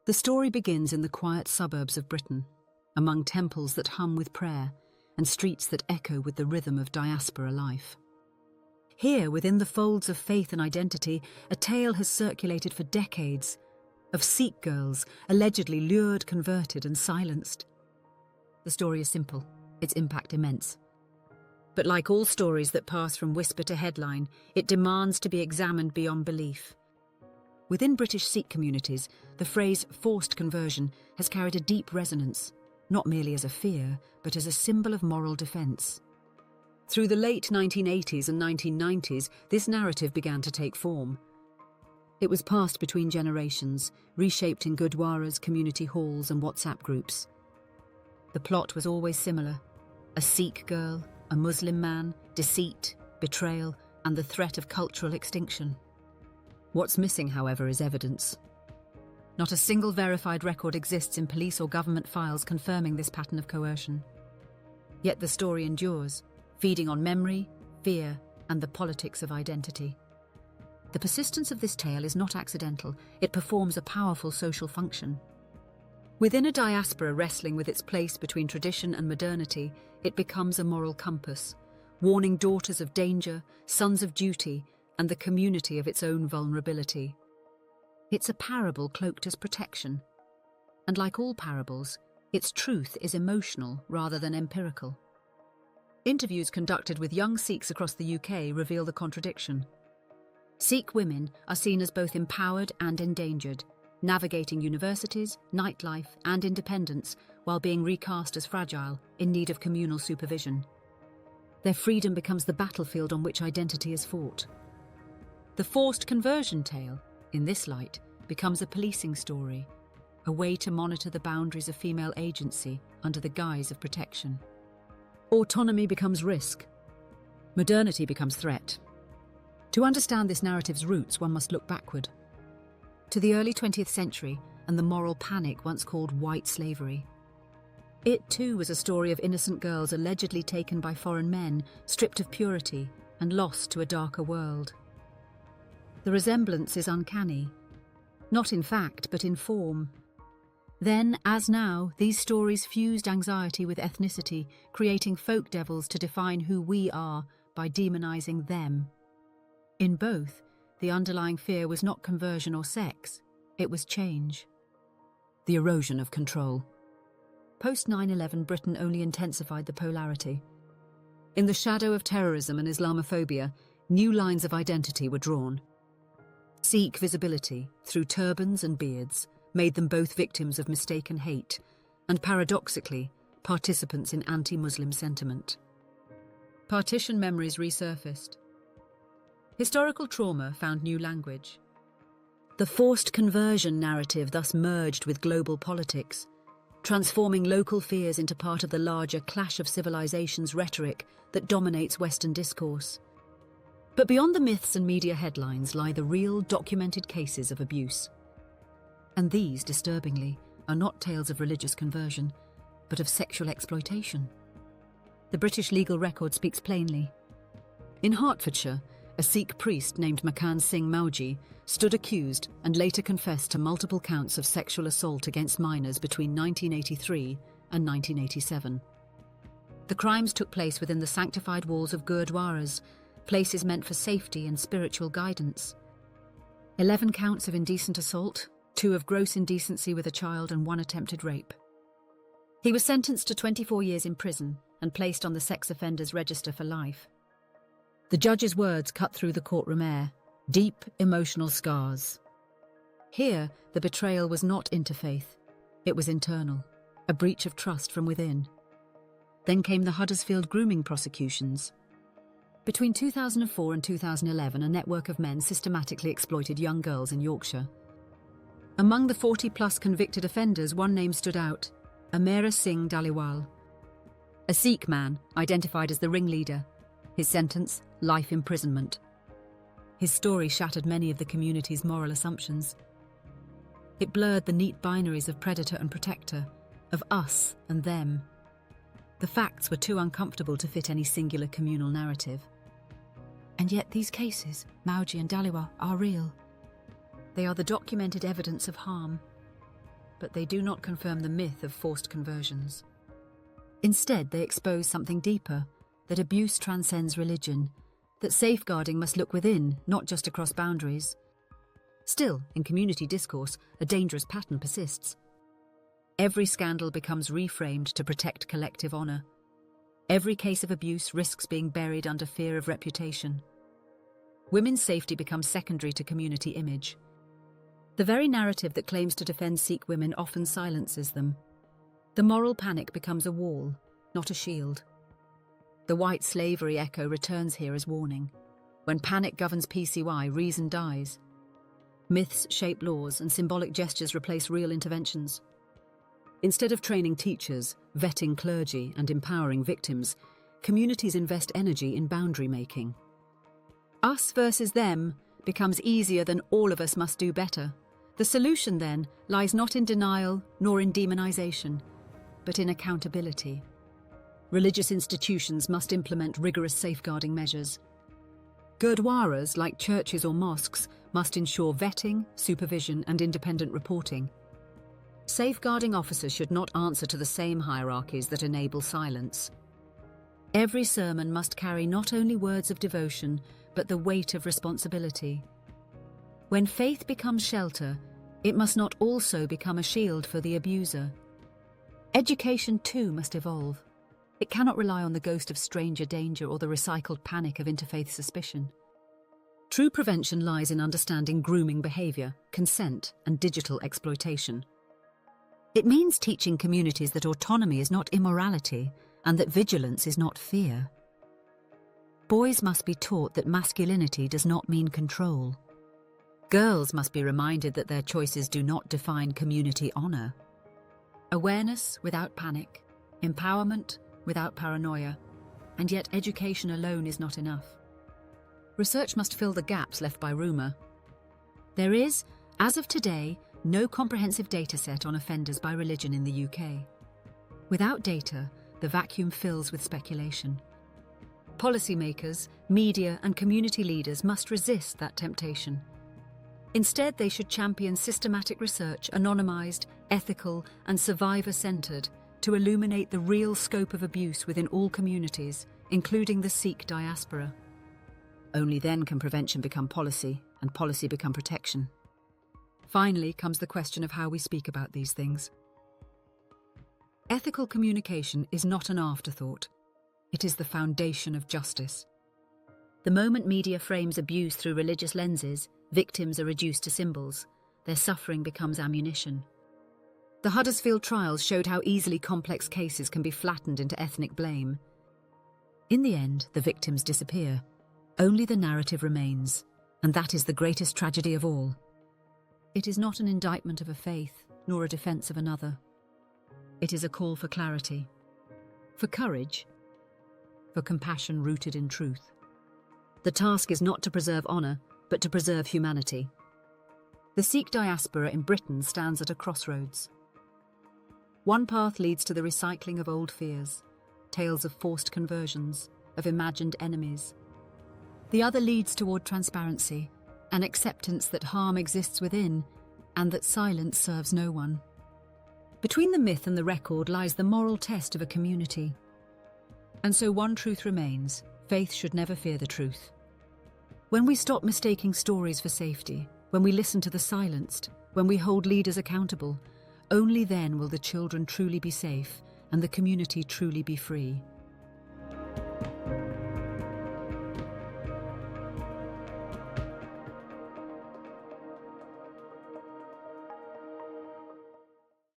The story begins in the quiet suburbs of Britain, among temples that hum with prayer and streets that echo with the rhythm of diaspora life. Here, within the folds of faith and identity, a tale has circulated for decades of Sikh girls allegedly lured, converted, and silenced. The story is simple, its impact immense. But like all stories that pass from whisper to headline, it demands to be examined beyond belief. Within British Sikh communities, the phrase forced conversion has carried a deep resonance, not merely as a fear, but as a symbol of moral defence. Through the late 1980s and 1990s, this narrative began to take form. It was passed between generations, reshaped in gurdwaras, community halls, and WhatsApp groups. The plot was always similar: a Sikh girl, a Muslim man, deceit, betrayal, and the threat of cultural extinction. What's missing, however, is evidence. Not a single verified record exists in police or government files confirming this pattern of coercion. Yet the story endures, feeding on memory, fear, and the politics of identity. The persistence of this tale is not accidental, it performs a powerful social function. Within a diaspora wrestling with its place between tradition and modernity, it becomes a moral compass, warning daughters of danger, sons of duty, and the community of its own vulnerability. It's a parable cloaked as protection. And like all parables, its truth is emotional rather than empirical. Interviews conducted with young Sikhs across the UK reveal the contradiction. Sikh women are seen as both empowered and endangered, navigating universities, nightlife, and independence while being recast as fragile, in need of communal supervision. Their freedom becomes the battlefield on which identity is fought. The forced conversion tale, in this light, becomes a policing story, a way to monitor the boundaries of female agency under the guise of protection. Autonomy becomes risk. Modernity becomes threat. To understand this narrative's roots, one must look backward, to the early 20th century and the moral panic once called white slavery. It too was a story of innocent girls allegedly taken by foreign men, stripped of purity, and lost to a darker world. The resemblance is uncanny, not in fact, but in form. Then, as now, these stories fused anxiety with ethnicity, creating folk devils to define who we are by demonizing them. In both, the underlying fear was not conversion or sex, it was change. The erosion of control. Post 9/11, Britain only intensified the polarity. In the shadow of terrorism and Islamophobia, new lines of identity were drawn. Sikh visibility, through turbans and beards, made them both victims of mistaken hate and, paradoxically, participants in anti-Muslim sentiment. Partition memories resurfaced. Historical trauma found new language. The forced conversion narrative thus merged with global politics, transforming local fears into part of the larger clash of civilizations rhetoric that dominates Western discourse. But beyond the myths and media headlines lie the real, documented cases of abuse. And these, disturbingly, are not tales of religious conversion, but of sexual exploitation. The British legal record speaks plainly. In Hertfordshire, a Sikh priest named Makan Singh Mauji stood accused and later confessed to multiple counts of sexual assault against minors between 1983 and 1987. The crimes took place within the sanctified walls of gurdwaras, places meant for safety and spiritual guidance. 11 counts of indecent assault, 2 of gross indecency with a child, and 1 attempted rape. He was sentenced to 24 years in prison and placed on the sex offenders register for life. The judge's words cut through the courtroom air, deep emotional scars. Here, the betrayal was not interfaith, it was internal, a breach of trust from within. Then came the Huddersfield grooming prosecutions. Between 2004 and 2011, a network of men systematically exploited young girls in Yorkshire. Among the 40-plus convicted offenders, one name stood out: Amera Singh Dhaliwal, a Sikh man identified as the ringleader. His sentence, life imprisonment. His story shattered many of the community's moral assumptions. It blurred the neat binaries of predator and protector, of us and them. The facts were too uncomfortable to fit any singular communal narrative. And yet these cases, Mauji and Dhaliwal, are real. They are the documented evidence of harm. but they do not confirm the myth of forced conversions. Instead, they expose something deeper, that abuse transcends religion, that safeguarding must look within, not just across boundaries. Still, in community discourse, a dangerous pattern persists. Every scandal becomes reframed to protect collective honour. Every case of abuse risks being buried under fear of reputation. Women's safety becomes secondary to community image. The very narrative that claims to defend Sikh women often silences them. The moral panic becomes a wall, not a shield. The white slavery echo returns here as warning. When panic governs PCY, reason dies. Myths shape laws and symbolic gestures replace real interventions. Instead of training teachers, vetting clergy, and empowering victims, communities invest energy in boundary making. Us versus them becomes easier than all of us must do better. The solution, then, lies not in denial nor in demonization, but in accountability. Religious institutions must implement rigorous safeguarding measures. Gurdwaras, like churches or mosques, must ensure vetting, supervision, and independent reporting. Safeguarding officers should not answer to the same hierarchies that enable silence. Every sermon must carry not only words of devotion, but the weight of responsibility. When faith becomes shelter, it must not also become a shield for the abuser. Education, too, must evolve. It cannot rely on the ghost of stranger danger or the recycled panic of interfaith suspicion. True prevention lies in understanding grooming behaviour, consent, and digital exploitation. It means teaching communities that autonomy is not immorality and that vigilance is not fear. Boys must be taught that masculinity does not mean control. Girls must be reminded that their choices do not define community honour. Awareness without panic, empowerment without paranoia, and yet education alone is not enough. Research must fill the gaps left by rumour. There is, as of today, no comprehensive dataset on offenders by religion in the UK. Without data, the vacuum fills with speculation. Policymakers, media, and community leaders must resist that temptation. Instead, they should champion systematic research, anonymised, ethical, and survivor-centred, to illuminate the real scope of abuse within all communities, including the Sikh diaspora. Only then can prevention become policy, and policy become protection. Finally comes the question of how we speak about these things. Ethical communication is not an afterthought. It is the foundation of justice. The moment media frames abuse through religious lenses, victims are reduced to symbols. Their suffering becomes ammunition. The Huddersfield trials showed how easily complex cases can be flattened into ethnic blame. In the end, the victims disappear. Only the narrative remains, and that is the greatest tragedy of all. It is not an indictment of a faith, nor a defence of another. It is a call for clarity, for courage, for compassion rooted in truth. The task is not to preserve honour, but to preserve humanity. The Sikh diaspora in Britain stands at a crossroads. One path leads to the recycling of old fears, tales of forced conversions, of imagined enemies. The other leads toward transparency, an acceptance that harm exists within and that silence serves no one. Between the myth and the record lies the moral test of a community. And so one truth remains: faith should never fear the truth. When we stop mistaking stories for safety, when we listen to the silenced, when we hold leaders accountable, only then will the children truly be safe and the community truly be free.